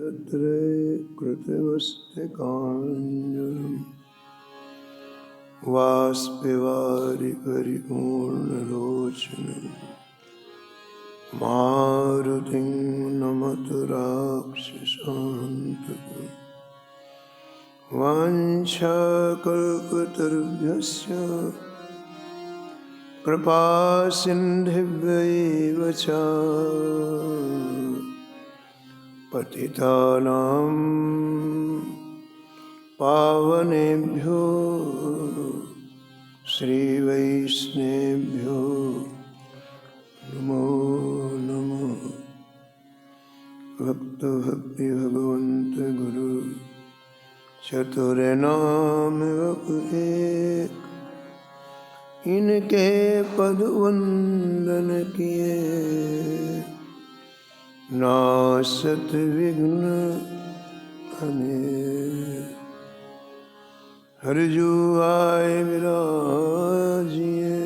कृतमस्तकाञ्जलिं वाष्पवारि परिपूर्णलोचनं मारुतिं नमत राक्षसान्तकं वाञ्छाकल्पतरुभ्यश्च कृपासिन्धुभ्यैव च पतितानां पावनेभ्यो श्रीवैष्णवेभ्यो नमो नमः। भक्त भक्ति भगवंत गुरु चतुर्नाम एक, इनके पद वंदन किए नासत विघ्न अनेक। हरिजु आए विराजिए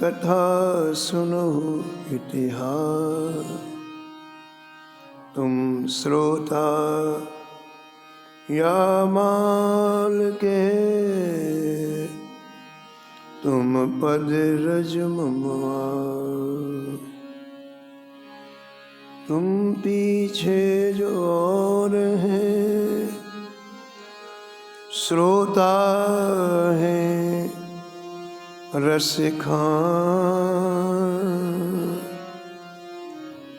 कथा सुनो इतिहास, तुम श्रोता या माल के तुम पद रज ममवा, तुम पीछे जो और हैं श्रोता हैं रसिखान,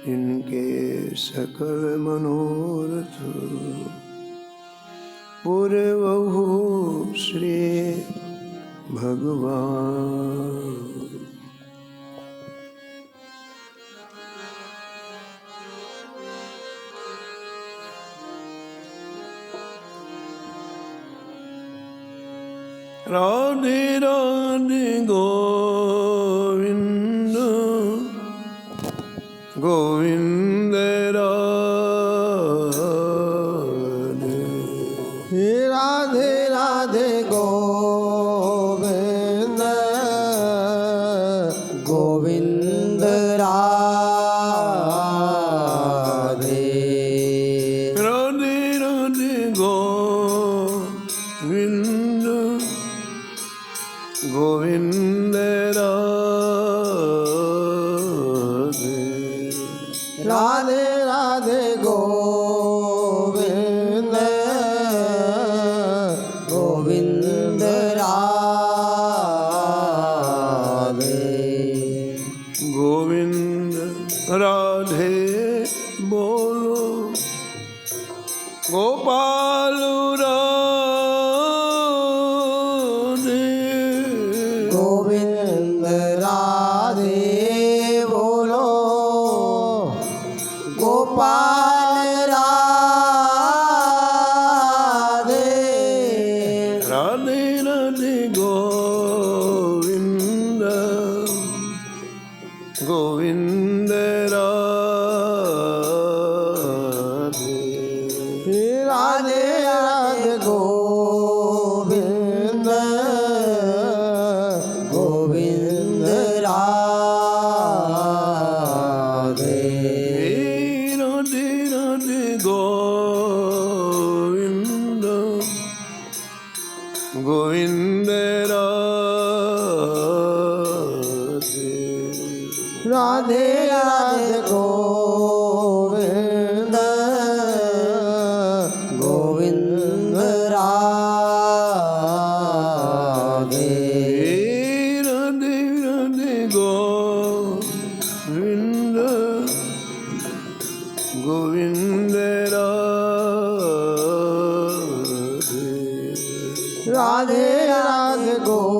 इनके सकल मनोरथ पूरवहु श्री भगवान। राधे राधे गोविंद गोविंद राधे राधे राधे गोविंद गोविंद राधे राधे राधे गोविंद गोविंद राधे राधे राधे गोविंद गोविंद राधे गोविंद राधे बोलो गोपाल राधे गोविंद राधे बोलो गोपाल राधे राधे राधे गोविंद गोविंद राधे राधे राधे गोविंद गोविंद राधे राधे राधे गोविंद गोविंद राधे राधे राधे गोविंद गोविंद राधे राधे राधे गोविंद गोविंद राधे राधे राधे गोविंद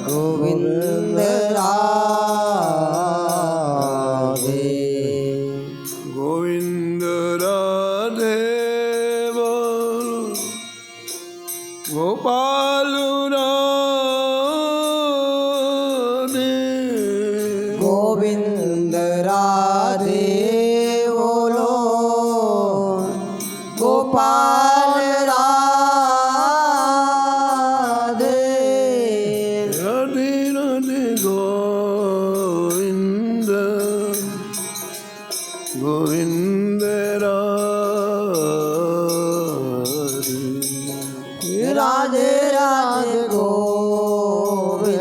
गोविंद राधे गोविंद राधे बोलो गोपाल राधे गोविंद राधे बोलो गोपाल राधे राधे राधे गोविंद गोविंद राधे राधे गोविंद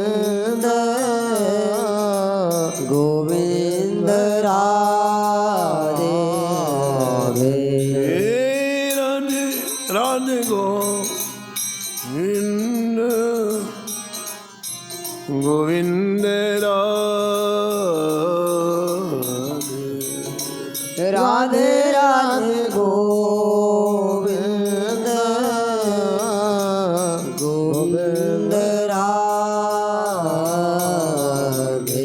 गोविंद राधे राधे राधे गोविंद गोविंद राधे राधे गोविंद गोविंद राधे।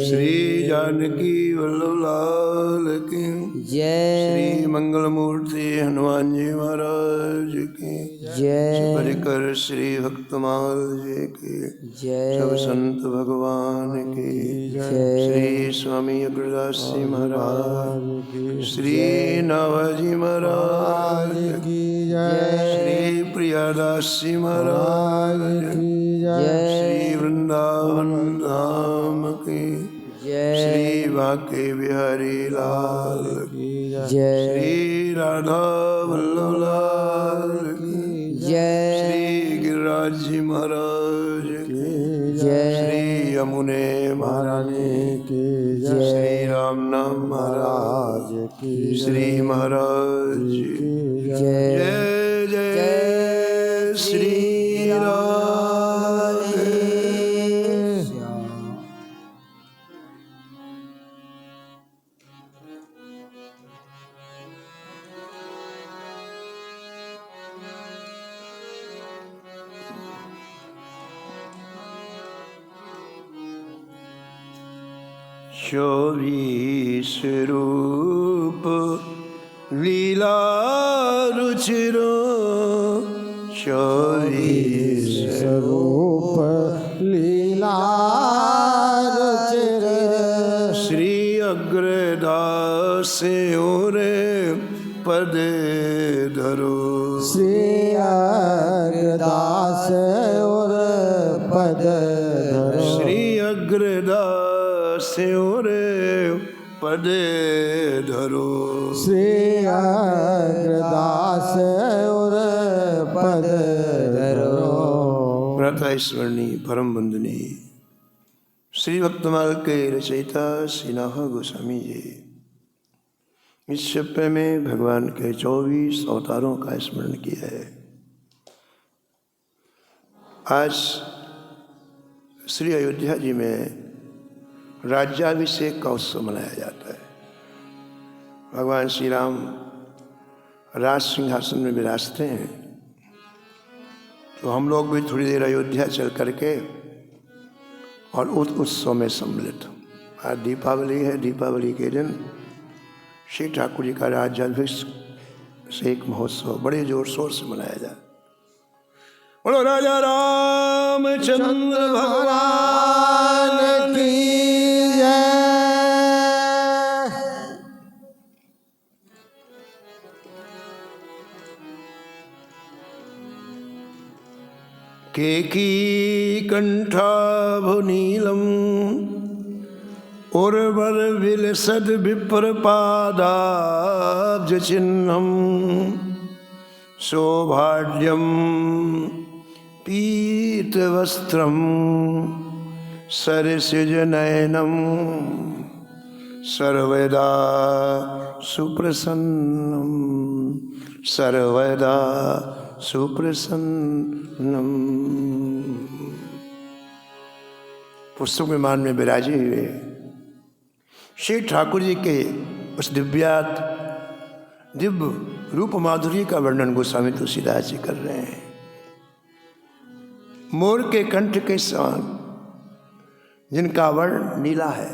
श्री जानकी वल्लभ लाल की जय। श्री मंगल मूर्ति हनुमान जी महाराज की जय। परिकर श्री भक्तमाल जी की जय। सब संत भगवान की जय। श्री स्वामी अग्रदास जी महाराज श्री नवजी महाराज की जय। श्री प्रियादास जी महाराज की जय। श्री वृंदावन धाम की जय। श्री बांके बिहारी लाल की जय। श्री राधा वल्लभ लाल की जय। श्री गिरिराज जी महाराज की जय। श्री यमुने महारानी की जय। श्री राम नाम महाराज की श्री महाराज जी जय। जय जय श्री राधे। चौबीस रूप लीला रुचिरो 24 रूप लीला रुचिर श्री अग्रदास ओरे पद धरो श्री अग्रदास और पद धरो श्री अग्रदास ओरे पद धरो श्री अग्रदास और पद धरो। प्रातः स्मरणीय परम वंदनीय श्री भक्तमाल के रचयिता श्री नाथ गोस्वामी जी इस सप्ताह में भगवान के 24 अवतारों का स्मरण किया है। आज श्री अयोध्या जी में राज्याभिषेक का उत्सव मनाया जाता है। भगवान श्री राम राज सिंहासन में विराजते हैं, तो हम लोग भी थोड़ी देर अयोध्या चल करके और उस उत्सव में सम्मिलित। आज दीपावली है, दीपावली के दिन श्री ठाकुर जी का राज्याभिषेक महोत्सव बड़े जोर शोर से मनाया जाए। बोलो राजा रामचंद्र भगवान की जय। केकी कंठाभुनीलम उर्वर विलसद विप्र पादाब्ज चिन्हम सौभाग्यम पीतवस्त्रम सरसिज नयनम सर्वदा सुप्रसन्नम सर्वदा सुप्रसन्नम। पुस्तक विमान में विराजे हुए श्री ठाकुर जी के उस दिव्य रूप माधुरी का वर्णन गोस्वामी तुलसीदास जी कर रहे हैं। मोर के कंठ के समान जिनका वर्ण नीला है।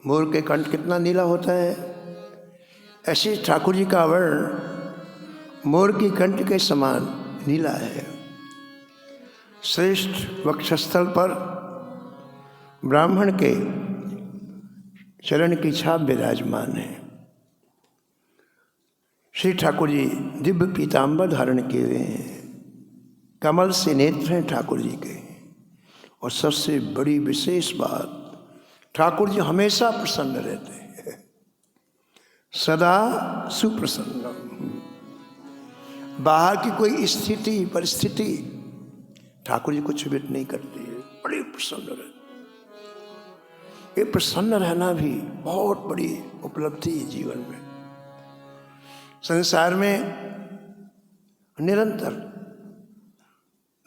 मोर के कंठ कितना नीला होता है, ऐसे ठाकुर जी का वर्ण मोर की कंठ के समान नीला है। श्रेष्ठ वक्षस्थल पर ब्राह्मण के चरण की छाप विराजमान है। श्री ठाकुर जी दिव्य पीताम्बर धारण किए हुए हैं। कमल से नेत्र हैं ठाकुर जी के। और सबसे बड़ी विशेष बात, ठाकुर जी हमेशा प्रसन्न रहते हैं। सदा सुप्रसन्न। बाहर की कोई स्थिति परिस्थिति ठाकुर जी को क्षुभित नहीं करती है, बड़ी प्रसन्न रहती। ये प्रसन्न रहना भी बहुत बड़ी उपलब्धि है जीवन में। संसार में निरंतर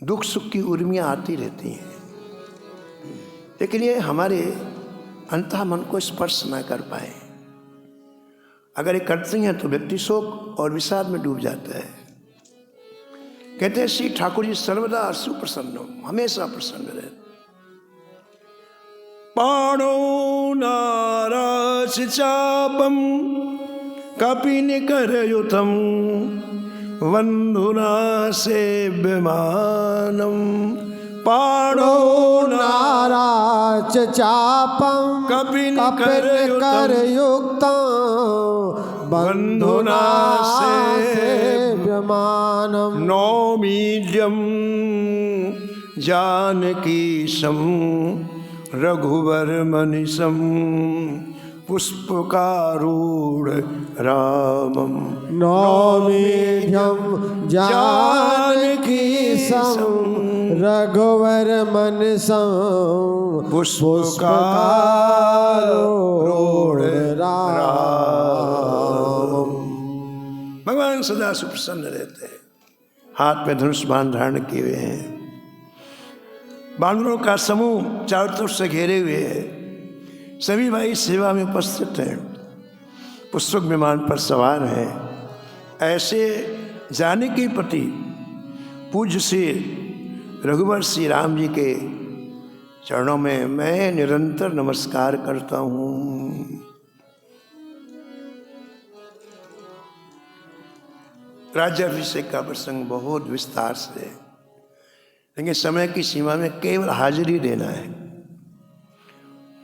दुख सुख की उर्मियाँ आती रहती हैं, लेकिन ये हमारे अंतः मन को स्पर्श ना कर पाए। अगर ये करती हैं तो व्यक्ति शोक और विषाद में डूब जाता है। कहते हैं श्री ठाकुर जी सर्वदा सुप्रसन्न, हमेशा प्रसन्न रहते। पाणो नाराच चापम कपिनिकरयुतम वंधुना सेव्यमानम। पाणो नाराच चापम कपिनिकरयुक्तं बंधुना सेव्यमानम्। नौमीड्यम जानकीशं रघुवर मनिशं पुष्पकारूढ़ रामम। नौमीड्यं जानकीशं रघुवर मनसं पुष्पकारूढ़ रामम। भगवान सदा सुप्रसन्न रहते हैं। हाथ में धनुष बाण धारण किए हुए हैं, बानरों का समूह चारों तरफ से घेरे हुए है। सभी भाई सेवा में उपस्थित हैं, पुष्पक विमान पर सवार हैं। ऐसे जानकी पति पूज्य श्री रघुवर श्री राम जी के चरणों में मैं निरंतर नमस्कार करता हूँ। राज्याभिषेक का प्रसंग बहुत विस्तार से, लेकिन समय की सीमा में केवल हाजिरी देना है,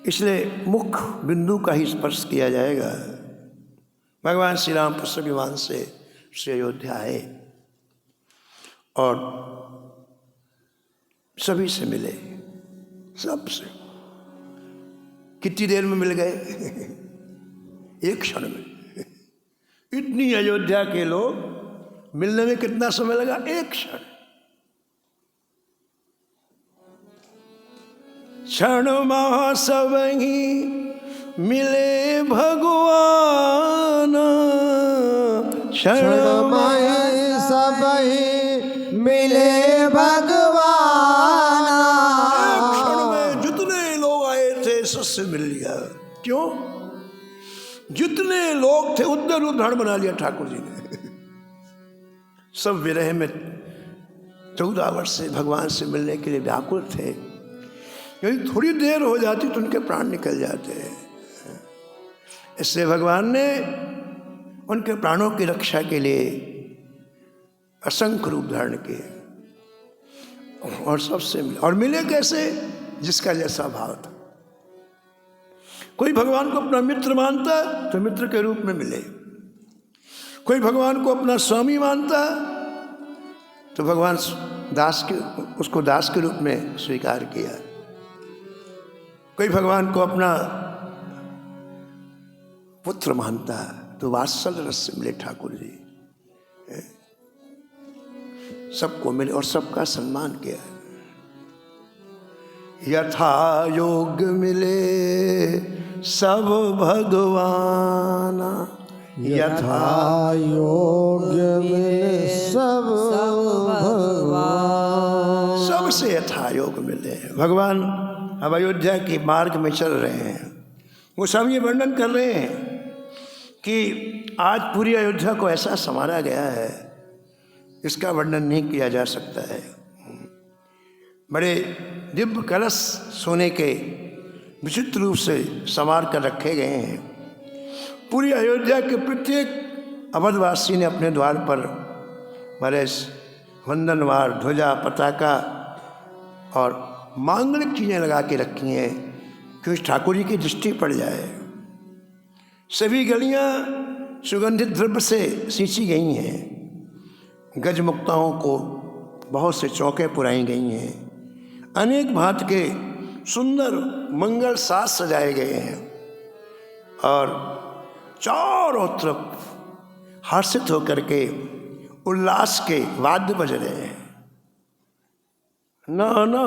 इसलिए मुख्य बिंदु का ही स्पर्श किया जाएगा। भगवान श्री राम पुष्पक विमान से श्री अयोध्या आए और सभी से मिले, सबसे। कितनी देर में मिल गए? एक क्षण में। इतनी अयोध्या के लोग, मिलने में कितना समय लगा? एक क्षण। क्षण महासव ही मिले भगवान, क्षण सब ही मिले भगवान। एक क्षण में जितने लोग आए थे सबसे मिल लिया। क्यों? जितने लोग थे उतने रूप धारण बना लिया ठाकुर जी ने। सब विरह में 14 वर्ष से भगवान से मिलने के लिए व्याकुल थे। यदि थोड़ी देर हो जाती तो उनके प्राण निकल जाते हैं। इससे भगवान ने उनके प्राणों की रक्षा के लिए असंख्य रूप धारण किए और सबसे मिले। और मिले कैसे? जिसका जैसा भाव था। कोई भगवान को अपना मित्र मानता तो मित्र के रूप में मिले, कोई भगवान को अपना स्वामी मानता तो भगवान उसको दास के रूप में स्वीकार किया, कोई भगवान को अपना पुत्र मानता तो वात्सल्य रस से मिले ठाकुर जी। सबको मिले और सबका सम्मान किया। यथा योग मिले सब भगवान, यथा योग्य मिले सब भगवान। सबसे यथा योग मिले। भगवान अब अयोध्या के मार्ग में चल रहे हैं। वो सब ये वर्णन कर रहे हैं कि आज पूरी अयोध्या को ऐसा संवारा गया है, इसका वर्णन नहीं किया जा सकता है। बड़े दिव्य कलश सोने के विचित्र रूप से संवार कर रखे गए हैं। पूरी अयोध्या के प्रत्येक अवधवासी ने अपने द्वार पर बड़े वंदनवार, ध्वजा, पताका और मांगलिक चीज़ें लगा के रखी हैं क्योंकि ठाकुर जी की दृष्टि पड़ जाए। सभी गलियां सुगंधित द्रव्य से सींची गई हैं। गजमुक्ताओं को बहुत से चौके पुराई गई हैं। अनेक भांति के सुंदर मंगल साज सजाए गए हैं और चारों तरफ हर्षित होकर के उल्लास के वाद्य बज रहे हैं। नाना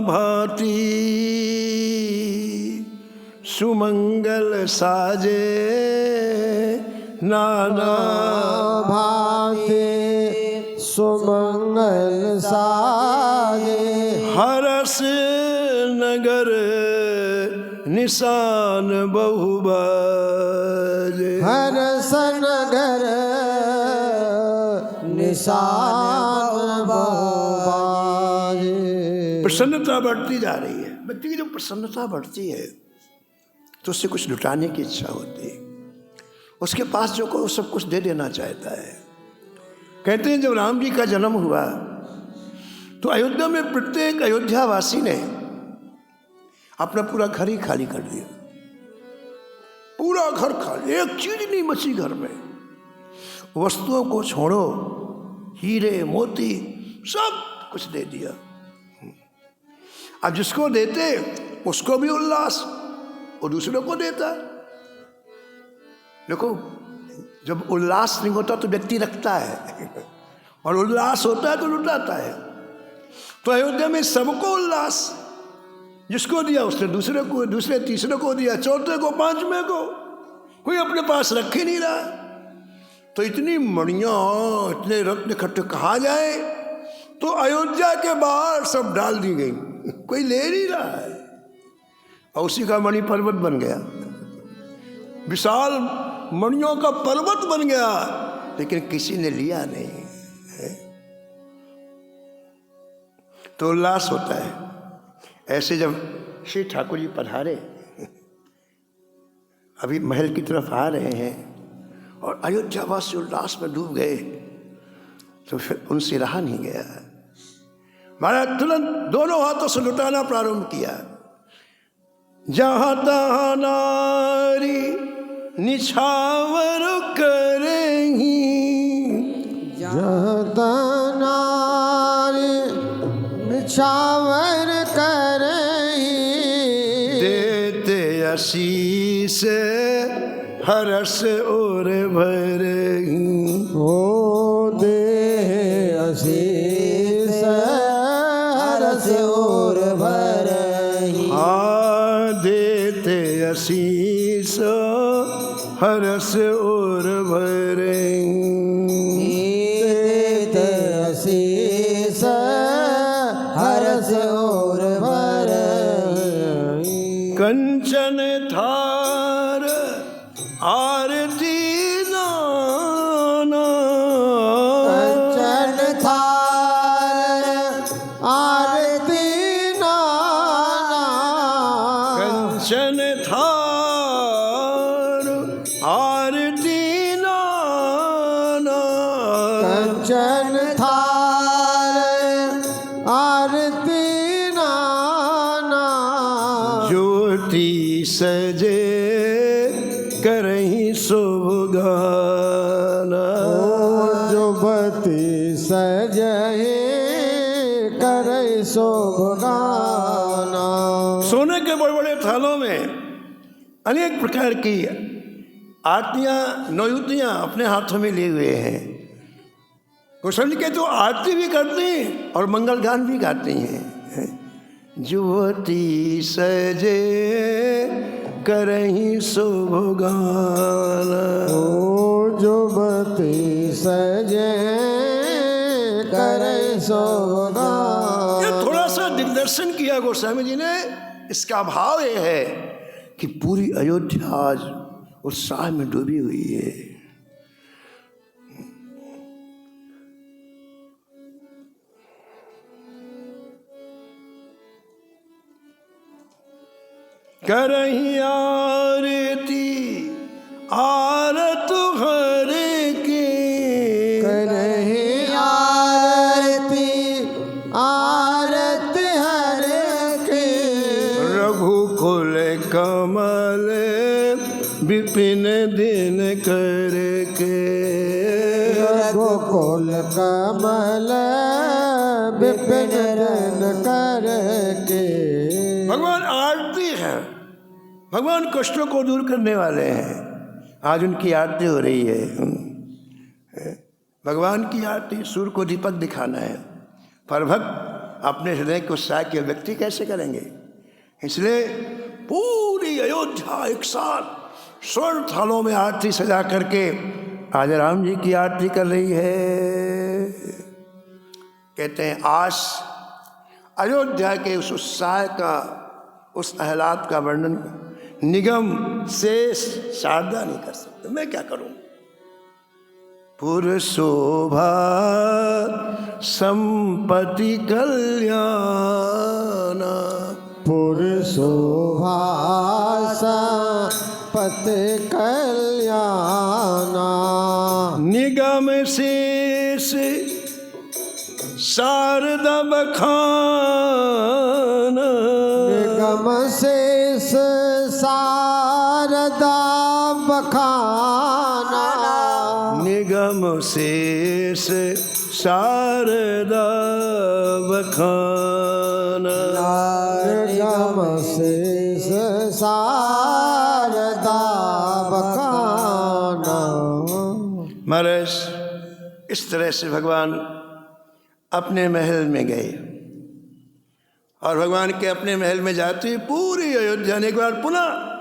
भांति सुमंगल साजे, नाना भांति सुमंगल साजे, हरस नगर निशान बहुबाजे, हरस नगर निशान बहुबाजे। प्रसन्नता बढ़ती जा रही है। व्यक्ति की जब प्रसन्नता बढ़ती है तो उससे कुछ लुटाने की इच्छा होती है। उसके पास जो को सब कुछ दे देना चाहता है। कहते हैं जब राम जी का जन्म हुआ तो अयोध्या में प्रत्येक अयोध्यावासी ने अपना पूरा घर ही खाली कर दिया। पूरा घर खाली, एक चीज नहीं बची घर में। वस्तुओं को छोड़ो, हीरे मोती सब कुछ दे दिया। अब जिसको देते उसको भी उल्लास, और दूसरों को देता। देखो, जब उल्लास नहीं होता तो व्यक्ति रखता है, और उल्लास होता है तो लुटाता है। तो अयोध्या में सबको उल्लास, जिसको दिया उसने दूसरे को, दूसरे तीसरे को दिया, चौथे को, पांचवें को, कोई अपने पास रख ही नहीं रहा। तो इतनी मणियां, इतने रत्न इकट्ठे कहा जाए तो अयोध्या के बाहर सब डाल दी गई, कोई ले नहीं रहा है। और उसी का मणि पर्वत बन गया, विशाल मणियों का पर्वत बन गया, लेकिन किसी ने लिया नहीं है। तो उल्लास होता है। ऐसे जब श्री ठाकुर जी पधारे, अभी महल की तरफ आ रहे हैं और अयोध्यावासी उल्लास में डूब गए, तो फिर उनसे रहा नहीं गया। महाराज तुरंत दोनों हाथों से लुटाना प्रारंभ किया। जहाँ तहाँ नारी निछावर करेंगी, जहाँ तहाँ नारी निछावर करेंगी, देते आशीष हर्ष और भरेंगी। ओ दे आशीष हर्ष और भरेंगी, देते आशीष हर्ष और भरेंगी, देते आशीष हर्ष और भरेंगी। कंचन थार आरती नाना, कंचन थार आरती नाना, कंचन थार आरती नाना, कंचन थार आरती नाना, ज्योति सजे करहीं शुभ गाना। जुबती सजहे करे शोभ गाना। सोने के बड़े बड़े थालों में अनेक प्रकार की आरतियां, नौयुतियां अपने हाथों में लिए हुए हैं। कुशल के तो आरती भी करते हैं और मंगल गान भी गाते हैं। ज्योति सजे करहीं शुभ गाना, ओ जुबती सजे करे शोभ गाना। ये थोड़ा सा दिग्दर्शन किया गोस्वामी जी ने। इसका भाव ये है कि पूरी अयोध्या आज उत्साह में डूबी हुई है। करहीं आरती आरत हरे के, करहीं आरती आरत हरे के, रघुकुल कमल विपिन दिन करके, रघुकुल कमल विपिन दिन करके। भगवान आरती है, भगवान कष्टों को दूर करने वाले हैं। आज उनकी आरती हो रही है। भगवान की आरती सूर्य को दीपक दिखाना है, पर भक्त अपने हृदय को उत्साह के व्यक्ति कैसे करेंगे? इसलिए पूरी अयोध्या एक साथ स्वर्ण थालों में आरती सजा करके आज राम जी की आरती कर रही है। कहते हैं आज अयोध्या के उस उत्साह का, उस आह्लाद का वर्णन निगम शेष शारदा नहीं कर सकते। मैं क्या करूं? पुर शोभा संपत्ति कल्याण, पुर शोभा संपत्ति कल्याण, निगम शेष शारदा बखान, निगम शेष शारदा बखाना, निगम शेष शारदा बखान, निगम शेष शारदा बखाना। महाराज इस तरह से भगवान अपने महल में गए और भगवान के अपने महल में जाते ही पूरी अयोध्या ने एक बार पुनः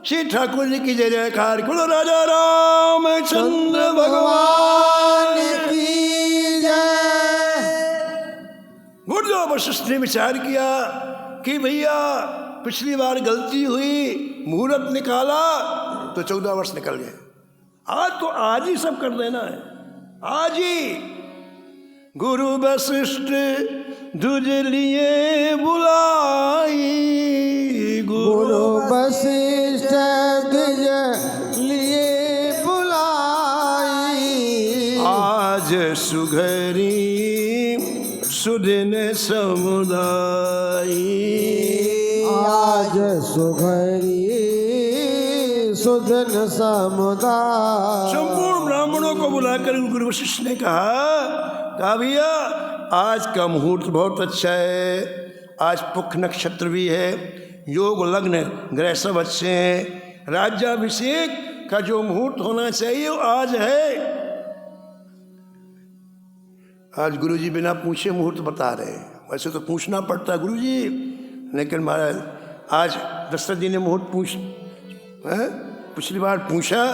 श्री ठाकुर जी की जय जयकार करो। राजा रामचंद्र भगवान की जय। गुरुदेव वशिष्ठ ने विचार किया कि भैया पिछली बार गलती हुई, मुहूर्त निकाला तो 14 वर्ष निकल गए, आज ही सब कर देना है, आज ही। गुरु वशिष्ठ दुज लिए बुलाई, गुरु वशिष्ठ दुज लिए बुलाई, आज सुघरी सुदिन समुदाय, आज सुघरी सुदिन समुदाय। संपूर्ण ब्राह्मणों को बुलाकर गुरु वशिष्ठ ने कहा भैया आज का मुहूर्त बहुत अच्छा है, आज पुख नक्षत्र भी है, योग लग्न ग्रह सब अच्छे हैं, राज्याभिषेक का जो मुहूर्त होना चाहिए वो आज है। आज गुरुजी बिना पूछे मुहूर्त बता रहे हैं, वैसे तो पूछना पड़ता है गुरुजी, लेकिन महाराज आज दशरथ जी ने मुहूर्त पिछली बार पूछा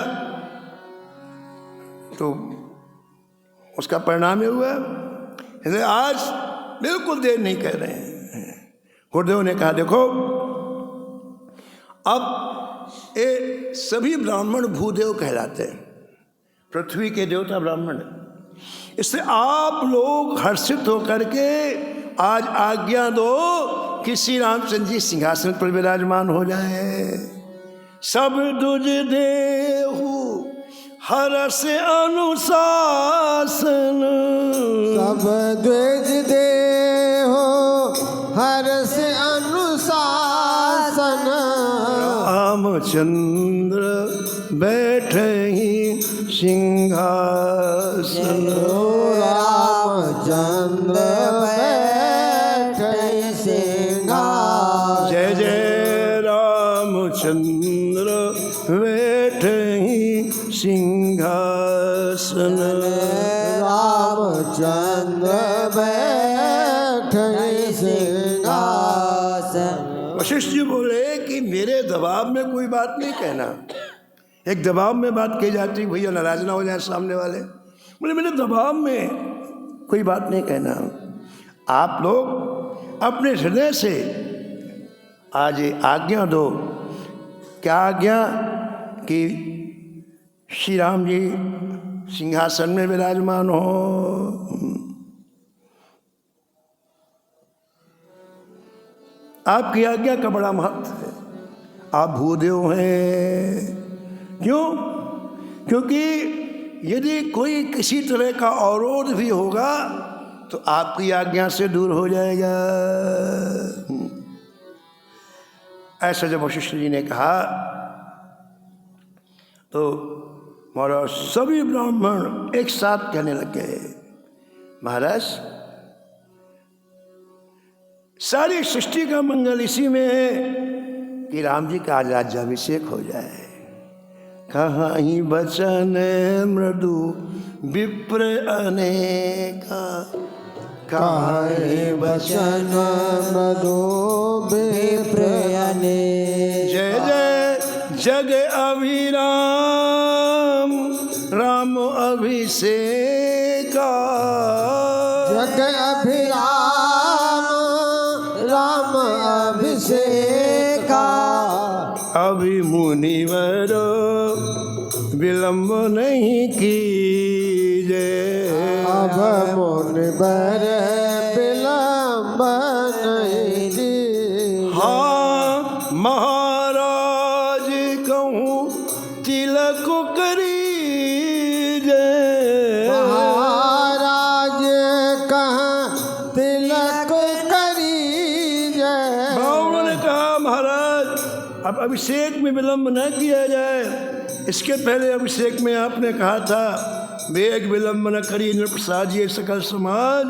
तो उसका परिणाम ये हुआ, इसलिए आज बिल्कुल देर नहीं कर रहे हैं। गुरुदेव ने कहा देखो अब ये सभी ब्राह्मण भूदेव कहलाते हैं, पृथ्वी के देवता ब्राह्मण, इससे आप लोग हर्षित होकर के आज आज्ञा दो कि श्री रामचंद्र जी सिंहासन पर विराजमान हो जाए। सब दुज देहु हरस अनुशासन, सब द्विज देहो हरस अनुशासन, रामचंद्र बैठे ही सिंहासन, रामचंद्र बैठे सिंहासन। जय जय रामचंद्र बैठे ही सिंहासन, रामचंद्र बैठे सिंहासन। वशिष्ठ जी बोले कि मेरे दबाव में कोई बात नहीं कहना। एक दबाव में बात कही जाती, भैया नाराज ना हो जाए सामने वाले, बोले मेरे दबाव में कोई बात नहीं कहना। आप लोग अपने हृदय से आज आज्ञा दो। क्या आज्ञा? कि श्री राम जी सिंहासन में विराजमान हो। आपकी आज्ञा का बड़ा महत्व है। आप भूदेव हैं। क्यों? क्योंकि यदि कोई किसी तरह का अवरोध भी होगा तो आपकी आज्ञा से दूर हो जाएगा। ऐसा जब वशिष्ठ जी ने कहा तो महाराज सभी ब्राह्मण एक साथ कहने लग गए, महाराज सारी सृष्टि का मंगल इसी में है कि राम जी का आज राज्याभिषेक हो जाए। कहीं बचन मृदु विप्र अनेका, कहीं बचन मृदु विप्र अनेका। जय जय जग अभिराम राम अभिषेका, जग अभिराम राम अभिषेका। अभी मुनिवर विलंब नहीं कीजे, अब मुनिवर विलंब नहीं कीजे। हाँ महाराज कहूँ तिलक करीजे, महाराज कहाँ तिलक करीजे। ब्राह्मण ने कहा महाराज अब अभिषेक में विलंब न किया जाए, इसके पहले अभिषेक में आपने कहा था वेग विलंब न करी नृपसाजिए सकल समाज।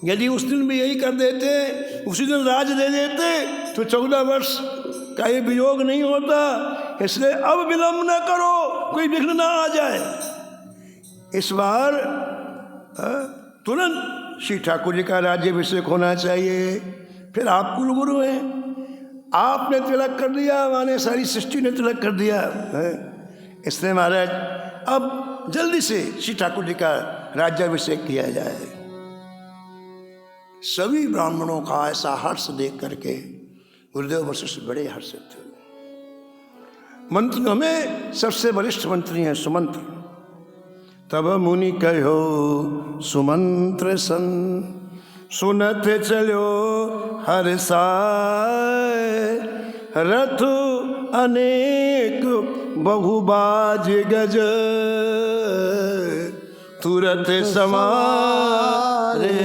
यदि उस दिन भी यही कर देते, उसी दिन राज दे देते, तो 14 वर्ष का ये वियोग नहीं होता। इसलिए अब विलंब न करो, कोई विघ्न ना आ जाए। इस बार तुरंत श्री ठाकुर जी का राज्याभिषेक होना चाहिए। फिर आप कुलगुरु हैं, आपने तिलक कर दिया, माने सारी सृष्टि ने तिलक कर दिया है। इसलिए महाराज अब जल्दी से श्री ठाकुर जी का राज्याभिषेक किया जाए। सभी ब्राह्मणों का ऐसा हर्ष देख करके गुरुदेव वशिष्ठ बड़े हर्षित थे। मंत्रियों में सबसे वरिष्ठ मंत्री हैं सुमंत्र। तब मुनि कहो सुमंत्र सन, सुनत चलो हर्षाय, रथ अनेक बहुबाज गज, तुरत समारे।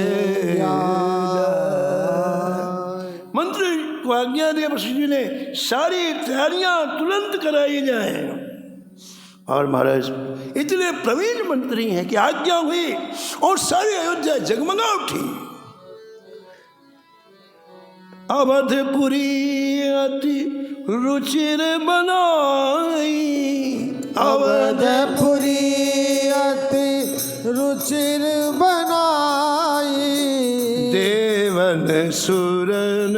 मंत्री को आज्ञा दिया वशिष्ठ जी ने, सारी तैयारियां तुरंत कराई जाए। और महाराज इतने प्रवीण मंत्री हैं कि आज्ञा हुई और सारी अयोध्या जगमगा उठी। अवधपुरी अति रुचिर बनाई, अवधपुरी अति रुचिर बनाई। देवन सुरन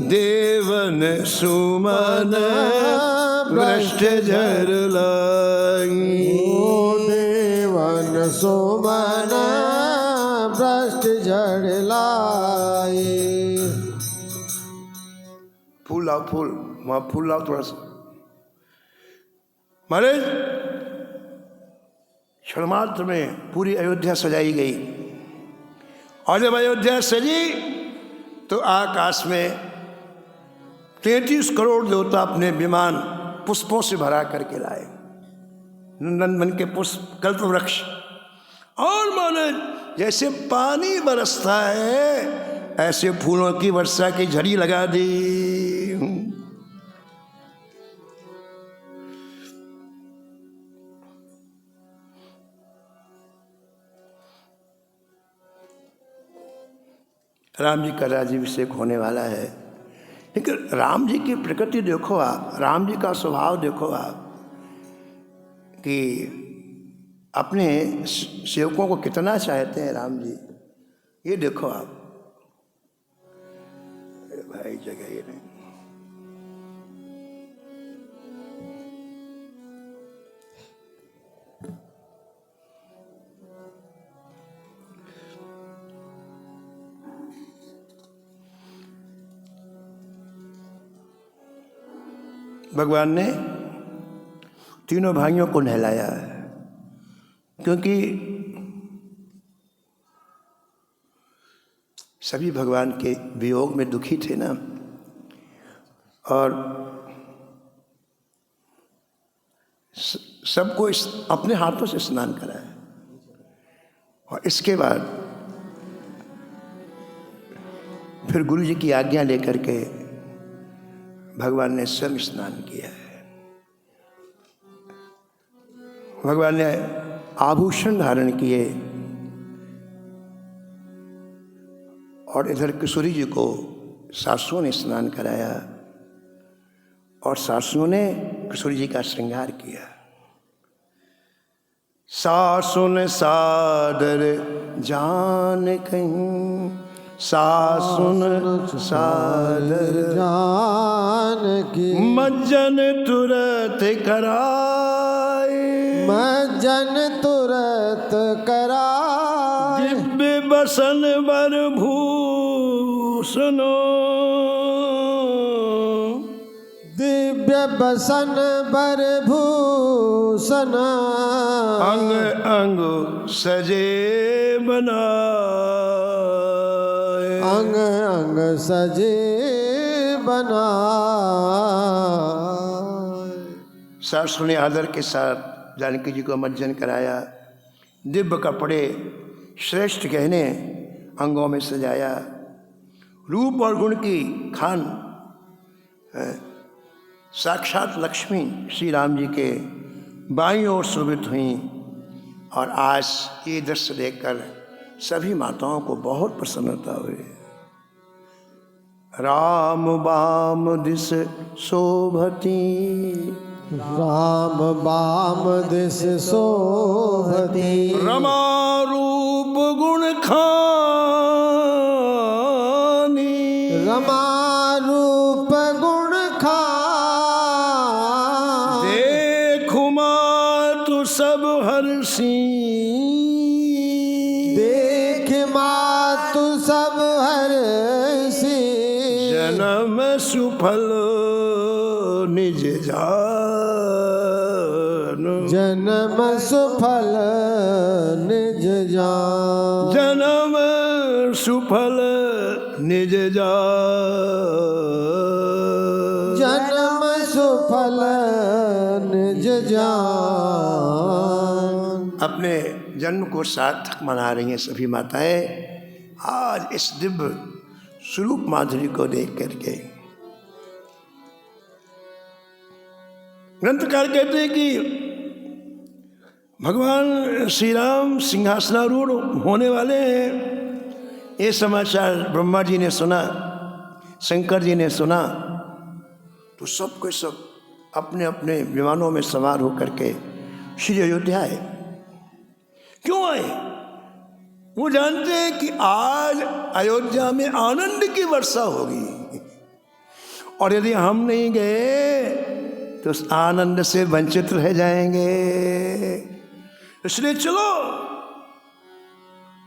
देवन सुमन भ्रष्ट जर लाई, देवन सुमन भ्रष्ट जड़ लाई। फूल लाओ, फूल वहाँ फूल लाओ थोड़ा सा। महाराज क्षणमात्र में पूरी अयोध्या सजाई गई। और जब अयोध्या सजी तो आकाश में 33 करोड़ देवता अपने विमान पुष्पों से भरा करके लाए। नंदन के पुष्प, कल्प वृक्ष। और महाराज जैसे पानी बरसता है ऐसे फूलों की वर्षा की झड़ी लगा दी। राम जी का राज्याभिषेक होने वाला है। लेकिन राम जी की प्रकृति देखो आप, राम जी का स्वभाव देखो आप कि अपने सेवकों को कितना चाहते हैं राम जी। ये देखो आप, भाई जगह ये नहीं। भगवान ने तीनों भाइयों को नहलाया है, क्योंकि सभी भगवान के वियोग में दुखी थे ना। और सबको अपने हाथों से स्नान कराया। और इसके बाद फिर गुरु जी की आज्ञा लेकर के भगवान ने स्वयं स्नान किया है। भगवान ने आभूषण धारण किए और इधर किशोरी जी को सासुओं ने स्नान कराया और सासुओं ने किशोरी जी का श्रृंगार किया। सासुन सादर जान कहीं, सासुन सादर जान की, मज्जन तुरत कराए, मज्जन तुरत कराए, दिव्य बसन बर भूषणो, दिव्य बसन बर भूषण, अंग अंग सजे बनाए, अंग अंग सजे बनाए। सासु ने आदर के साथ जानकी जी को मज्जन कराया, दिव्य कपड़े श्रेष्ठ गहने अंगों में सजाया, रूप और गुण की खान साक्षात लक्ष्मी श्री राम जी के बाईं ओर शोभित हुई। और आज ये दृश्य देखकर सभी माताओं को बहुत प्रसन्नता हुई। राम बाम दिस शोभती, राम बाम दिस शोभती, रमा रूप गुण खानी, रमा रूप गुण खानी, देखु मातु सब हर्षी, देख मातु सब हर्षी, जन्म सुफल निज जान, जन्म सुफल निज जान, जन्म सुफल निज जान, जन्म सुफल निज जान। अपने जन्म को सार्थक मना रही हैं सभी माताएं आज इस दिव्य स्वरूप माधुरी को देख करके। ग्रंथकार कहते हैं कि भगवान श्री राम सिंहासनारूढ़ होने वाले हैं। ये समाचार ब्रह्मा जी ने सुना, शंकर जी ने सुना, तो सब के सब अपने अपने विमानों में सवार होकर के श्री अयोध्या आए। क्यों आए? वो जानते हैं कि आज अयोध्या में आनंद की वर्षा होगी, और यदि हम नहीं गए तो उस आनंद से वंचित रह जाएंगे। इसलिए चलो,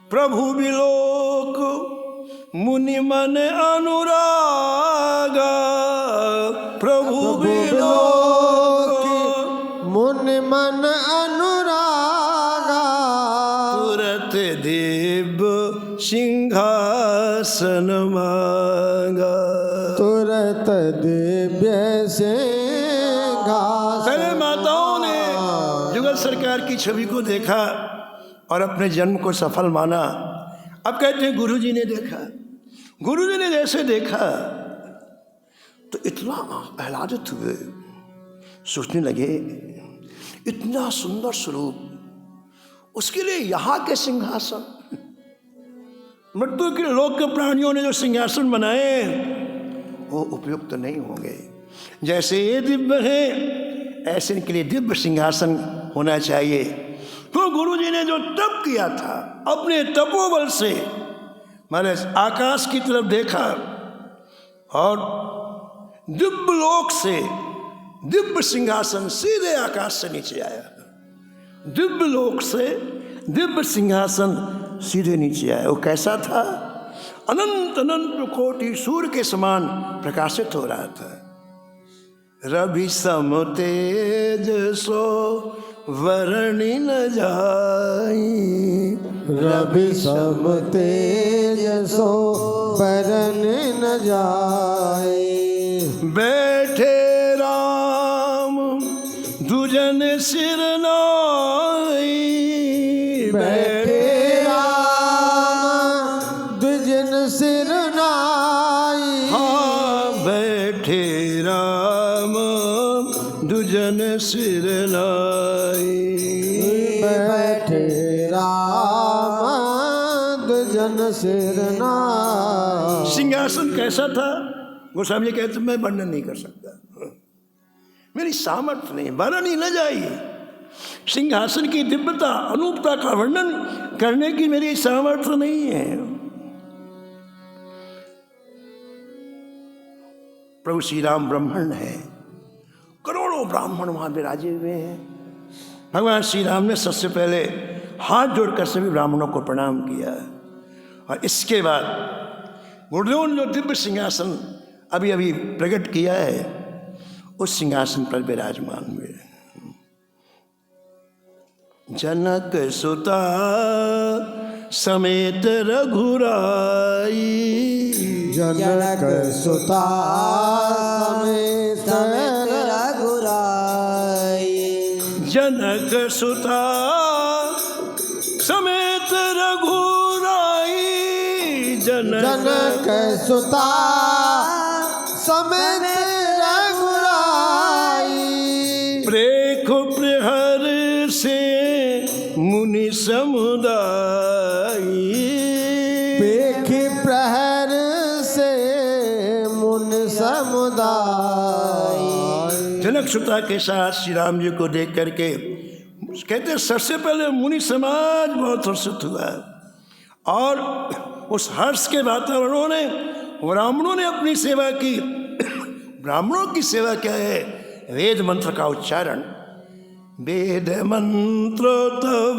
प्रभु विलोक मुनि मन अनुरागा, प्रभु विलोक मुनि मन अनुरागा, तुरत दिव्य सिंहासन मांगा, तुरत दिव्य सिंहासन। पहले माताओं ने जुगल सरकार की छवि को देखा और अपने जन्म को सफल माना। अब कहते हैं गुरु जी ने देखा। गुरु जी ने जैसे देखा तो इतना आह्लादित हुए, सोचने लगे इतना सुंदर स्वरूप, उसके लिए यहाँ के सिंहासन, मृत्यु के लोक के प्राणियों ने जो सिंहासन बनाए वो उपयुक्त तो नहीं होंगे। जैसे ये दिव्य है ऐसे इनके लिए दिव्य सिंहासन होना चाहिए। तो गुरु जी ने जो तप किया था, अपने तपोबल से मैंने आकाश की तरफ देखा और दिव्य लोक से दिव्य सिंहासन सीधे आकाश से नीचे आया। दिव्य लोक से दिव्य सिंहासन सीधे नीचे आया। वो कैसा था? अनंत अनंत कोटि सूर्य के समान प्रकाशित हो रहा था। रवि सम तेज सो वर्णि न जाई, रवि सम तेज सो वर्णि न जाई। बैठे राम दुजन सिर नाई, बैठे राम दुजन सिर नाई। हाँ बैठे राम दुजन सिर नाई, बैठे राम दुजन सिर नाई। सिंहासन कैसा था? गोस्वामी कहते मैं वर्णन नहीं कर सकता। मेरी सामर्थ्य नहीं, वर्णन ही न जाइए। सिंहासन की दिव्यता अनूपता का वर्णन करने की मेरी सामर्थ्य नहीं है। प्रभु श्री राम ब्राह्मण है, करोड़ों ब्राह्मण वहां विराजे हुए हैं। भगवान श्री राम ने सबसे पहले हाथ जोड़कर सभी ब्राह्मणों को प्रणाम किया और इसके बाद गुरुदेव ने जो दिव्य सिंहासन अभी अभी प्रकट किया है उस सिंहासन पर विराजमान हुए। जनक सुता समेत रघुराई, जनक सुता समेत रघुराई, जनक सुता समेत रघुराई, जनक सुता समेत रघुराई, प्रेख प्रहर से मुनि समुदाय, पेख प्रहर से मुनि समुदाय। जनक सुता के साथ श्री राम जी को देख करके कहते सबसे पहले मुनि समाज बहुत हर्षित हुआ और उस हर्ष के वातावरणों ने ब्राह्मणों ने अपनी सेवा की। ब्राह्मणों की सेवा क्या है? वेद मंत्र का उच्चारण। वेद मंत्र तब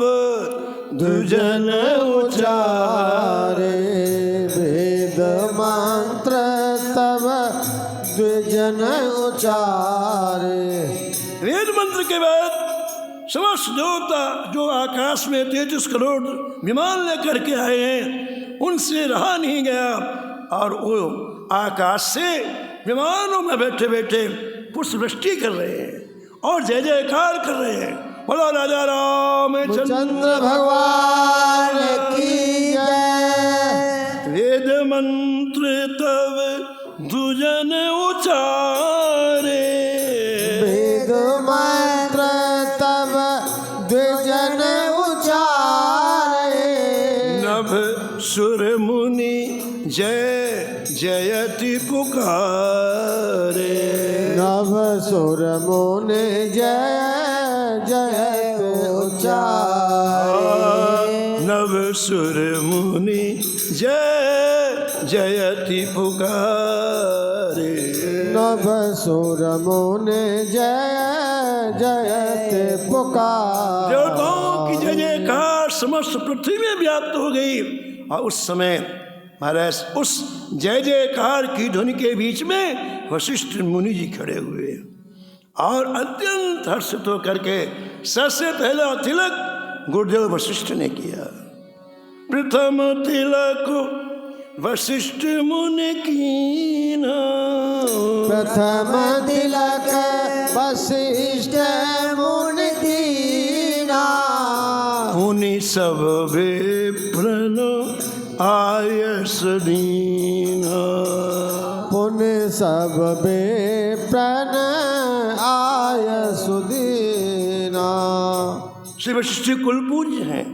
दुजन उचारे, वेद मंत्र तब द्विजन उचारे। वेद मंत्र के बाद समस्त देवता जो आकाश में 33 करोड़ विमान लेकर के आए हैं उनसे रहा नहीं गया और वो आकाश से विमानों में बैठे बैठे पुष्पवृष्टि कर रहे हैं और जय जयकार कर रहे हैं। बोलो राजा रामचंद्र भगवान की जय। वेद मंत्र तब दुजन उचारे, वेद मंत्र तब द्विजन उचारे, नभ सुर मुनि जय जयति पुकारे, नभ सुर मुनि जय जयत उचारे, नभ सुर मुनि जय जयति पुकारे, नभ सुर मुनि जय जयत पुकारे। देवताओं की जय जयकार समस्त पृथ्वी में व्याप्त हो गई और उस समय महाराज उस जय जयकार की ध्वनि के बीच में वशिष्ठ मुनि जी खड़े हुए और अत्यंत हर्षित होकर के सबसे पहला तिलक गुरुदेव वशिष्ठ ने किया। प्रथम तिलक वशिष्ठ मुनि कीना, प्रथम तिलक वशिष्ठ मुनि कीना, मुनि सब विप्रन आयस दीना, पुण्य सब विप्रन आयस दीना। श्री वशिष्ठ कुल पूज्य हैं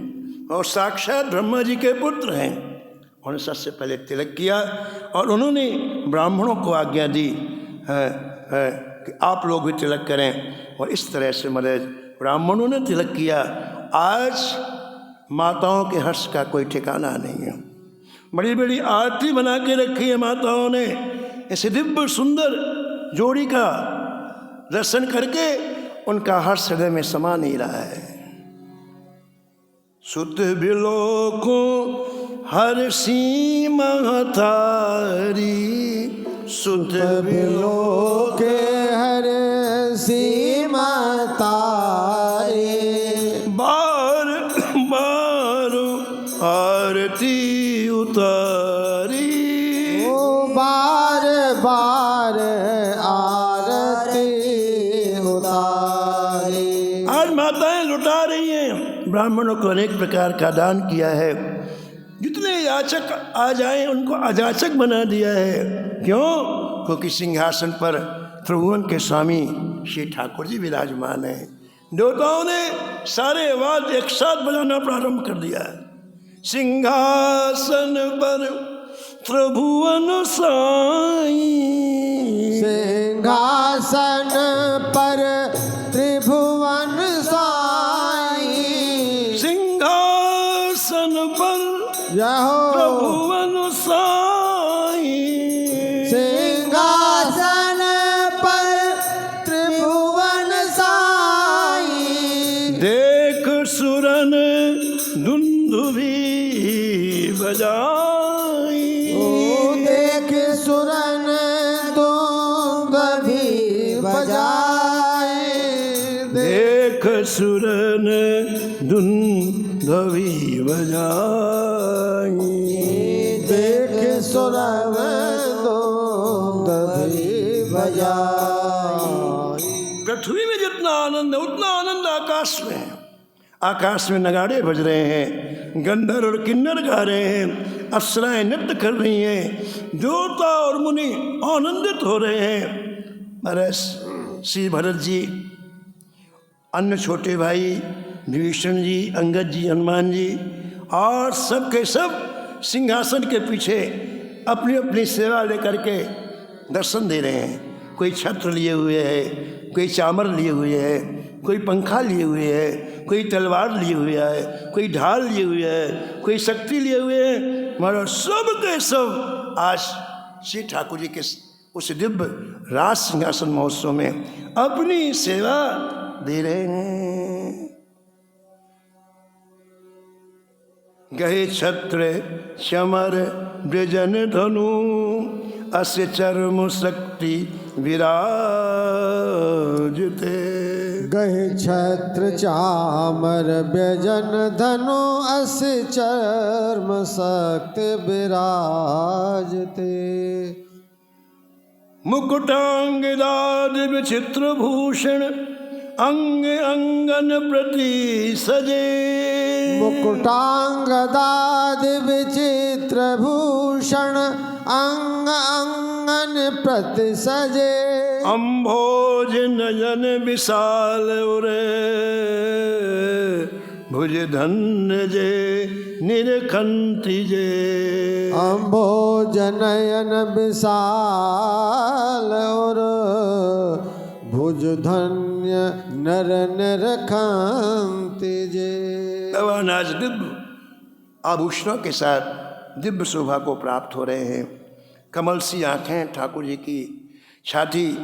और साक्षात ब्रह्मा जी के पुत्र हैं। उन्होंने सबसे पहले तिलक किया और उन्होंने ब्राह्मणों को आज्ञा दी कि आप लोग भी तिलक करें और इस तरह से मतलब ब्राह्मणों ने तिलक किया। आज माताओं के हर्ष का कोई ठिकाना नहीं है। बड़ी बड़ी आरती बना के रखी है माताओं ने। ऐसे दिव्य सुंदर जोड़ी का दर्शन करके उनका हर्ष हृदय में समा नहीं रहा है। सुत बिलोको हर सीमा तारी, सुत बिलोके हर सीमा तारी, बार बार आरती उतारी, ओ बार बार आरती उतारी। आज माताएं लुटा रही हैं। ब्राह्मणों को अनेक प्रकार का दान किया है। जितने याचक आ जाएं उनको अजाचक बना दिया है। क्यों? क्योंकि सिंहासन पर त्रिभुवन के स्वामी श्री ठाकुर जी विराजमान हैं। देवताओं ने सारे आवाज एक साथ बजाना प्रारंभ कर दिया है। सिंहासन पर त्रिभुवन साई, सिंहासन पर बजाई। देख सुरन तुम भी बजाए, देख सुरन धुंधवी बजाई। देख सुरन तुम भी बजाए। पृथ्वी में जितना आनंद है उतना आनंद आकाश में है। आकाश में नगाड़े बज रहे हैं, गंधर्व और किन्नर गा रहे हैं, अप्सराएं नृत्य कर रही हैं, देवता और मुनि आनंदित हो रहे हैं। महाराज श्री भरत जी, अन्य छोटे भाई विभीषण जी, अंगद जी, हनुमान जी और सब के सब सिंहासन के पीछे अपनी अपनी सेवा लेकर के दर्शन दे रहे हैं। कोई छत्र लिए हुए है, कोई चामर लिए हुए है, कोई पंखा लिए हुए है, कोई तलवार लिए हुए है, कोई ढाल लिए हुए है, कोई शक्ति लिए हुए है। महाराज सब के सब आज श्री ठाकुर जी के उस दिव्य राज सिंहासन महोत्सव में अपनी सेवा दे रहे हैं। गहे छत्र चमर ब्रजन धनु, अस चर्म शक्ति विराजते। गहे छत्र चामर व्यजन धनु, अस चर्म शक्ति विराजते। मुकुटांगदाद विचित्र भूषण, अंग अंगन प्रति सजे। मुकुटांगदाद विचित्र भूषण, अंग अंगन प्रति सजे। अम्भोज नयन विशाल उरे, भुज धन्य जे निरखंति जे। अम्भोज नयन विशाल और भुज धन्य नर निरखंति जे। भगवान आज दिव्य आभूषणों के साथ दिव्य शोभा को प्राप्त हो रहे हैं। कमल सी आँखें ठाकुर जी की, छाती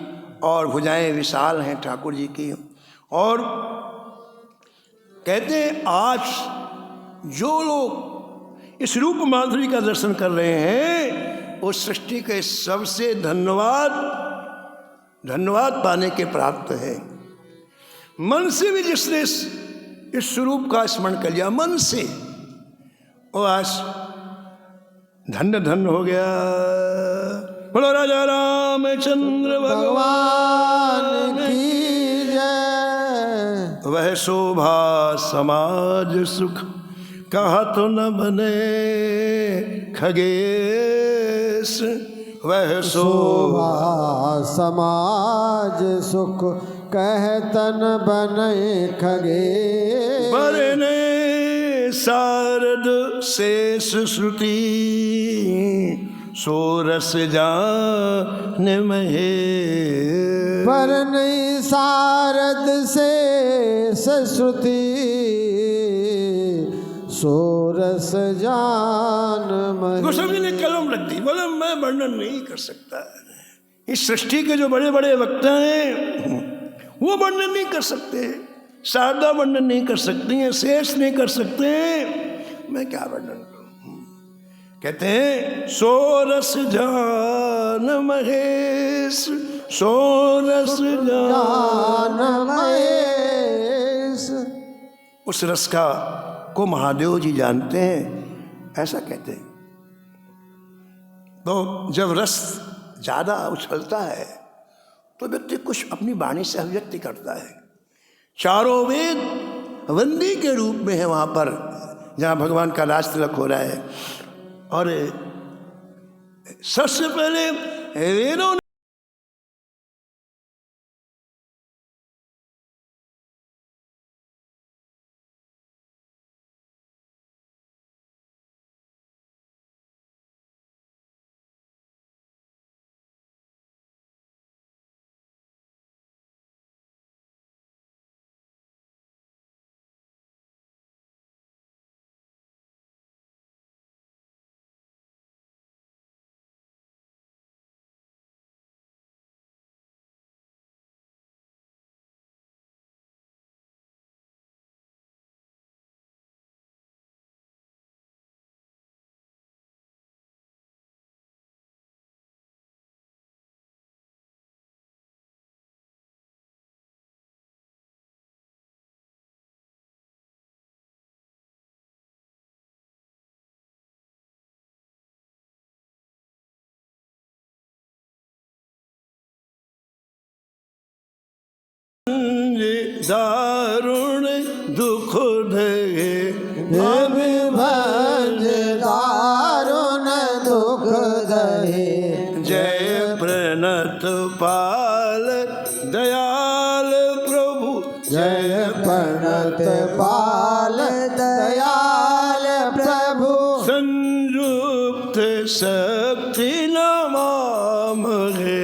और भुजाएं विशाल हैं ठाकुर जी की। और कहते हैं आज जो लोग इस रूप माधुरी का दर्शन कर रहे हैं वो सृष्टि के सबसे धन्यवाद पाने के प्राप्त है। मन से भी जिसने इस स्वरूप का स्मरण कर लिया, मन से, वो आज धन्य धन्य हो गया। बोलो राजा रामचंद्र भगवान की जय। वह शोभा समाज सुख, कहा तो न बने खगेश। वह शोभा समाज सुख, कहतन बने खगे। बरने शारद शेष श्रुति, सोरस जान महे। बरने शारद शेष श्रुति, सोरस जान महे। गोस्वामी जी ने कलम रख दी, बोले मैं वर्णन नहीं कर सकता। इस सृष्टि के जो बड़े बड़े वक्ता हैं वो वर्णन नहीं कर सकते, शारदा वर्णन नहीं कर सकती हैं, शेष नहीं कर सकते, मैं क्या वर्णन करूं। कहते हैं सोरस जान महेश, सोरस जान महेश। उस रस का को महादेव जी जानते हैं, ऐसा कहते हैं। तो जब रस ज्यादा उछलता है तो व्यक्ति कुछ अपनी वाणी से अभिव्यक्ति करता है। चारों वेद वंदी के रूप में है वहाँ पर जहाँ भगवान का राज तिलक हो रहा है। और सबसे पहले वेदों दारुण दुख दे भज दारुण दुख दहे जय प्रणत पाल दयाल प्रभु जय प्रणत पाल दयाल प्रभु संयुक्त शक्ति नमामहे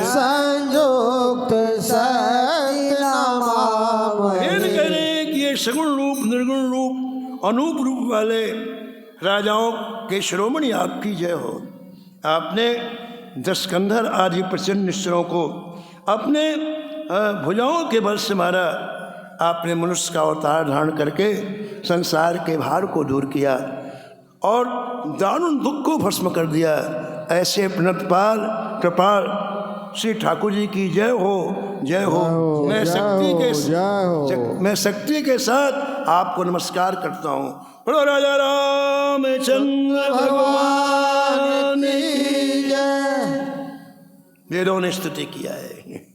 संयुक्त शक्ति नमामहे। वेद कह रहे हैं कि ये सगुण रूप निर्गुण रूप अनूप रूप वाले राजाओं के शिरोमणि आपकी जय हो। आपने दशकंधर आदि प्रचंड निश्चरों को अपने भुजाओं के बल से मारा। आपने मनुष्य का अवतार धारण करके संसार के भार को दूर किया और दारुण दुख को भस्म कर दिया। ऐसे प्रणतपाल कृपाल श्री ठाकुर जी की जय हो, जय हो। मैं शक्ति के साथ आपको नमस्कार करता हूँ। बोलो राजा रामचंद्र भगवान की जय। वेदों ने स्तुति किया है।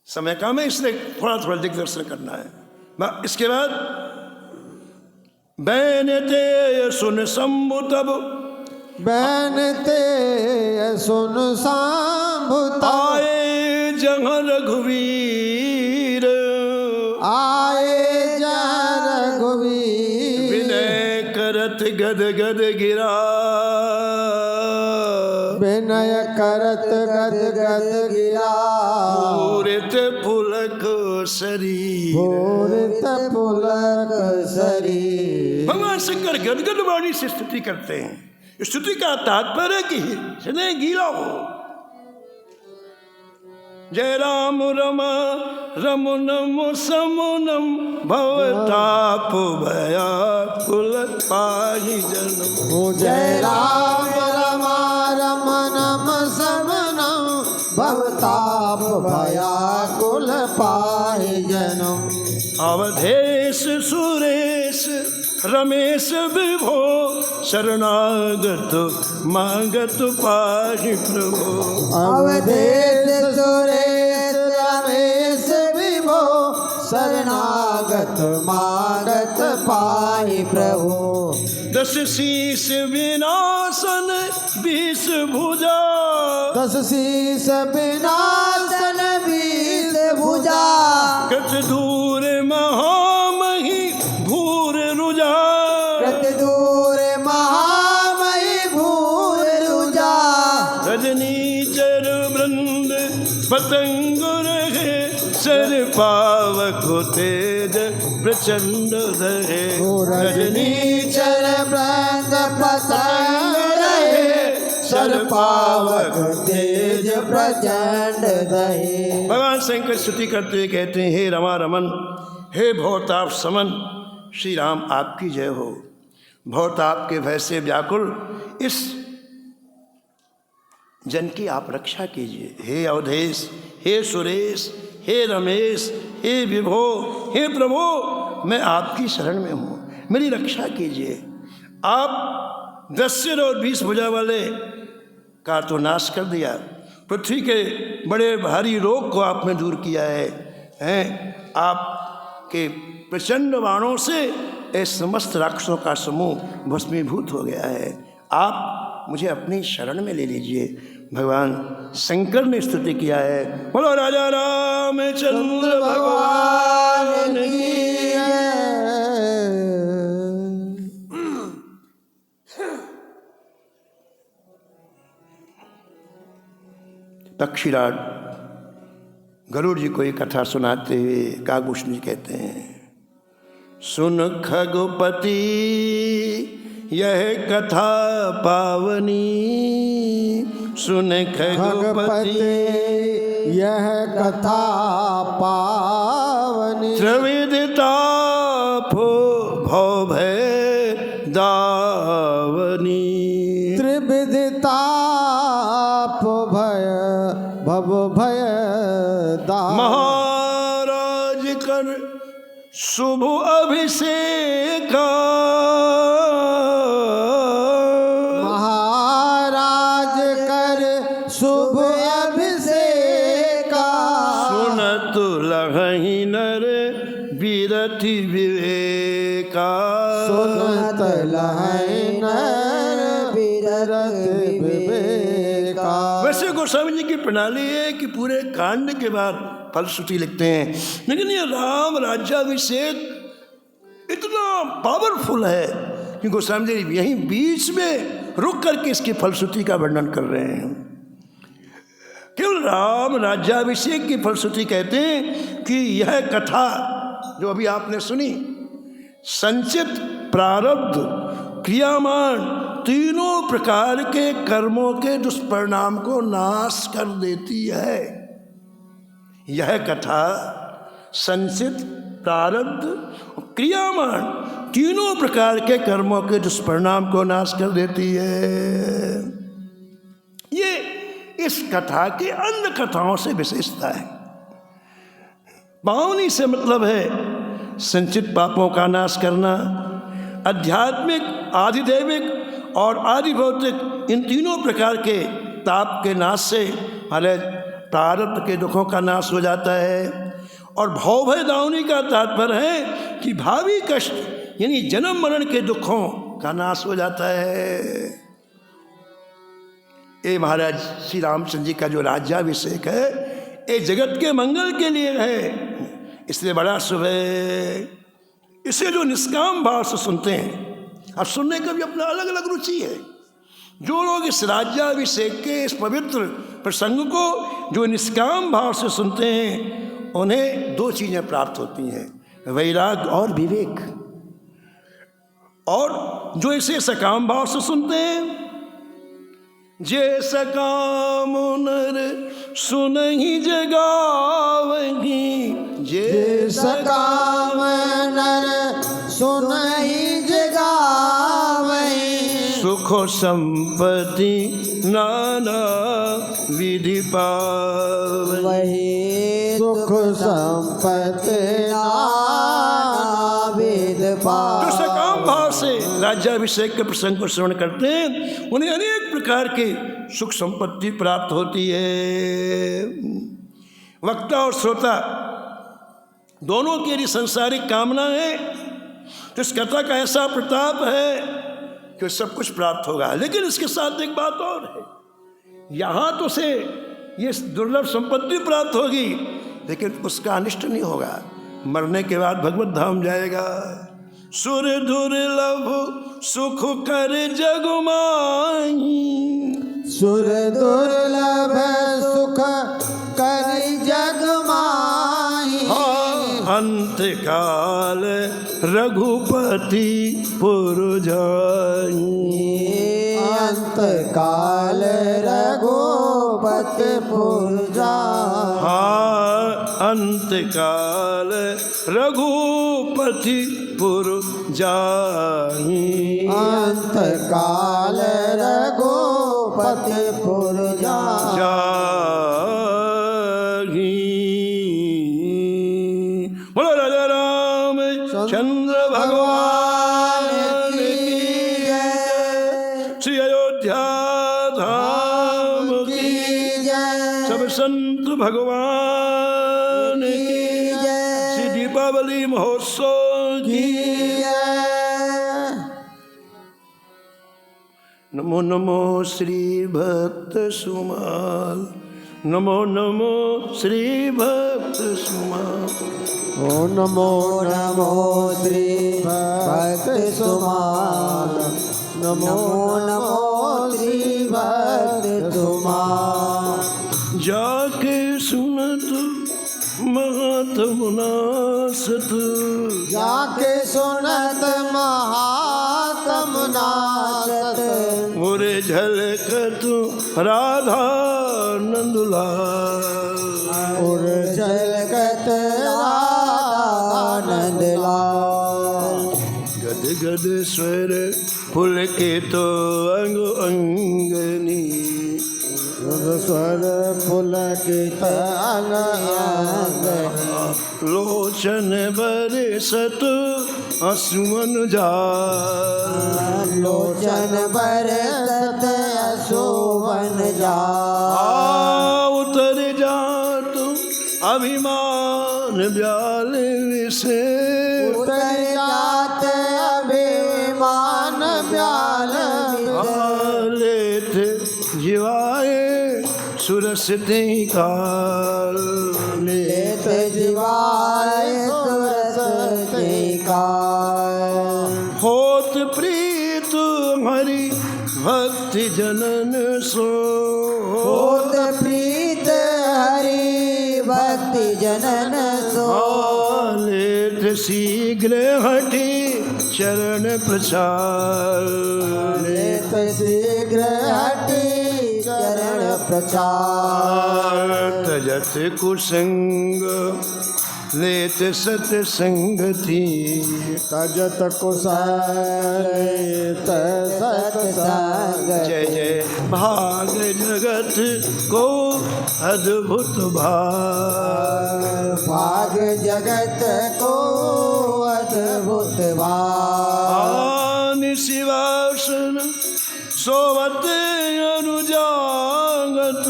समय कम है इसलिए थोड़ा थोड़ा दिग्दर्शन करना है। इसके बाद बैनते सुन शंभु तब बैनते सुन शंभु आए जहाँ रघुवीर आए जहाँ रघुवीर विनय करत गद गद गिरा विनय करत गद गद गिरा पूरित पुलक शरीर पूरित पुलक शरीर। भगवान शंकर गदगद वाणी से स्तुति करते हैं। स्तुति का तात्पर्य कि हृदय गीला हो। जय राम रमा रमुनम समुनम भवताप भया कुल पाहि जन्म। जय राम रमा रमनम समनम भवताप भया कुल पाहि जन्म। अवधेश सुरेश रमेश विभो शरणागत मांगत पाहि प्रभो। अवधेश सुरेश रमेश विभो शरणागत मांगत पाहि प्रभु। दस शीस विनाशन 20 भुजा दस शीस विनाशन 20 भुजा कत दूर महामही भूर रुजा कत दूर महामही भूर रुजा। रजनी चर वृंद पतंग रहे सर पावक तेज प्रचंड रहे। रजनी चर वृंद पतंग रहे सर पावक तेज प्रचंड रहे। भगवान शंकर स्तुति करते कहते हैं, हे रमा रमन, हे भवताप समन, श्री राम आपकी जय हो। भवताप के भय से व्याकुल इस जन की आप रक्षा कीजिए। हे अवधेश, हे सुरेश, हे रमेश, हे विभो, हे प्रभो, मैं आपकी शरण में हूँ, मेरी रक्षा कीजिए। आप 10 सिर और 20 भुजा वाले का तो नाश कर दिया, पृथ्वी के बड़े भारी रोग को आपने दूर किया है। आपके प्रचंड बाणों से ये समस्त राक्षसों का समूह भस्मीभूत हो गया है। आप मुझे अपनी शरण में ले लीजिए। भगवान शंकर ने स्तुति किया है। बोलो राजा रामचंद्र भगवान की पक्षीराज गरुड़ जी को ये कथा सुनाते हुए कागभूषण जी कहते हैं, सुन खगपति यह कथा पावनी, सुन खगपति यह कथा पावनी। त्रिविधताप भव भय दावनी, त्रिविधताप भय भव भय दावनी। महाराज कर शुभ अभिषेका, महाराज कर शुभ अभिषेका। सुनत लहहि न विरति विवेका। सुनत लहै नर विरति विवेका। वैसे गोस्वामी जी की प्रणाली है कि पूरे कांड के बाद फलश्रुति लिखते हैं, लेकिन ये राम राज्याभिषेक इतना पावरफुल है कि गोस्वामी जी यहीं बीच में रुक करके इसकी फलश्रुति का वर्णन कर रहे हैं। केवल राम राज्याभिषेक की फलश्रुति कहते हैं कि यह कथा जो अभी आपने सुनी संचित प्रारब्ध क्रियामान तीनों प्रकार के कर्मों के दुष्परिणाम को नाश कर देती है। यह कथा संचित प्रारब्ध क्रियामान तीनों प्रकार के कर्मों के दुष्परिणाम को नाश कर देती है। ये इस कथा के अन्य कथाओं से विशेषता है। पावनी से मतलब है संचित पापों का नाश करना, आध्यात्मिक, आधिदैविक और आधिभौतिक इन तीनों प्रकार के ताप के नाश से हमारे प्रारब्ध के दुखों का नाश हो जाता है। और भवभय दावनी का तात्पर्य है कि भावी कष्ट यानी जन्म मरण के दुखों का नाश हो जाता है। ये महाराज श्री रामचंद्र जी का जो राज्याभिषेक है ये जगत के मंगल के लिए है, इसलिए बड़ा शुभ है। इसे जो निष्काम भाव से सुनते हैं, अब सुनने का भी अपना अलग अलग रुचि है। जो लोग इस राज्याभिषेक के इस पवित्र प्रसंग को जो निष्काम भाव से सुनते हैं उन्हें दो चीज़ें प्राप्त होती हैं, वैराग्य और विवेक। और जो इसे सकाम भाव से सुनते हैं, जे सकाम नर सुनहि जगावही, जे सकाम नर सुनहि जगावही, सुख संपत्ति नाना विधि पावही। वही सुख संपत्ति नाना विधि पावही। जो सकाम भाव से राज्याभिषेक के प्रसंग को श्रवण करते हैं उन्हें अनेक प्रकार के सुख संपत्ति प्राप्त होती है। वक्ता और श्रोता दोनों की यदि सांसारिक कामना है तो इस कथा का ऐसा प्रताप है कि सब कुछ प्राप्त होगा। लेकिन इसके साथ एक बात और है, यहाँ तो से ये दुर्लभ संपत्ति प्राप्त होगी लेकिन उसका अनिष्ट नहीं होगा, मरने के बाद भगवत धाम जाएगा। सुर दुर्लभ सुख कर जग माही, सुर दुर्लभ सुख कर जग माही, अंत काल रघुपति पुर जाई, अंत काल रघुपति पुर जाई। अंत काल रघुपति पुर जाई, अंत काल रघुपति पुर जाई। बोलो राजा राम चंद्र भगवान की जय, श्री अयोध्या धाम की जय, सब संत भगवान की जय, श्री दीपावली महोत्सव की जय। नमो नमो श्री भक्त सुमाल, नमो नमो श्री भक्त सुमाल। ओ नमो नमो श्री भक्त सुमाल, नमो नमो श्री भक्त सुमाल। जाके सुनत महात्म नासत, जाके सुनत महात्म नासत, मोरे झलकत राधा नंदलाल, और झलकत आनंद लाल। गद गद स्वर फुल के तो अंग अंगनी, स्वर पुलकित अंग अंगनी, लोचन बरसत असुमन जाल, लोचन बरसत अशोभन जाल। उतर जा तुम अभिमान ब्याल विषे उतर जात अभिमान ब्याल लेथ जीवाए सुरस ते काल लेत जीवाय सुरस काल होत प्रीत हरि भक्ति जनन सो होत प्रीत हरि भक्ति जनन सो लेथ शीघ्र हटि चरण प्रचार लेत शीघ्र हटि चरण प्रचार तजत कुसंग लेत सत्संगति तजत कुशलेत सत्संग जय जय भाग जगत को अद्भुत भाग भाग जगत को अद्भुत भाग शिवासन सोवत अनुजागत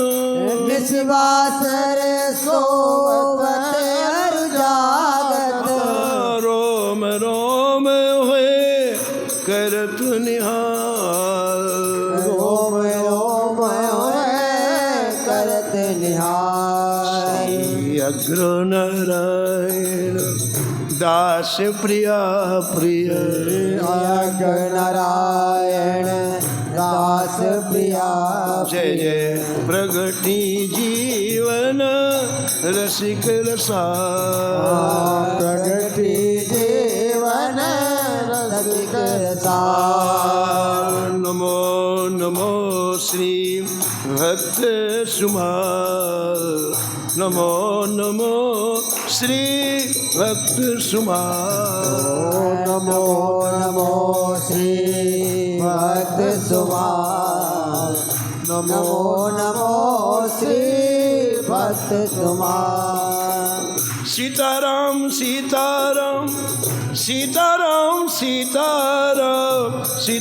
निस्वासर सोवत जागत रोम रोम हुए करत निहाल रोम रोम होए करत निहाल अग्र नारायण दास प्रिया प्रिय अग नारायण दास प्रिया जय जय प्रगति जीवन रसिक रसा प्रगति जीवन रसिक रसा नमो नमो श्री भक्त सुमाल नमो नमो श्री भक्त सुमाल नमो नमो श्री भक्त सुमाल नमो नमो श्री भक्त सुमाल सीताराम सीताराम सीताराम सीताराम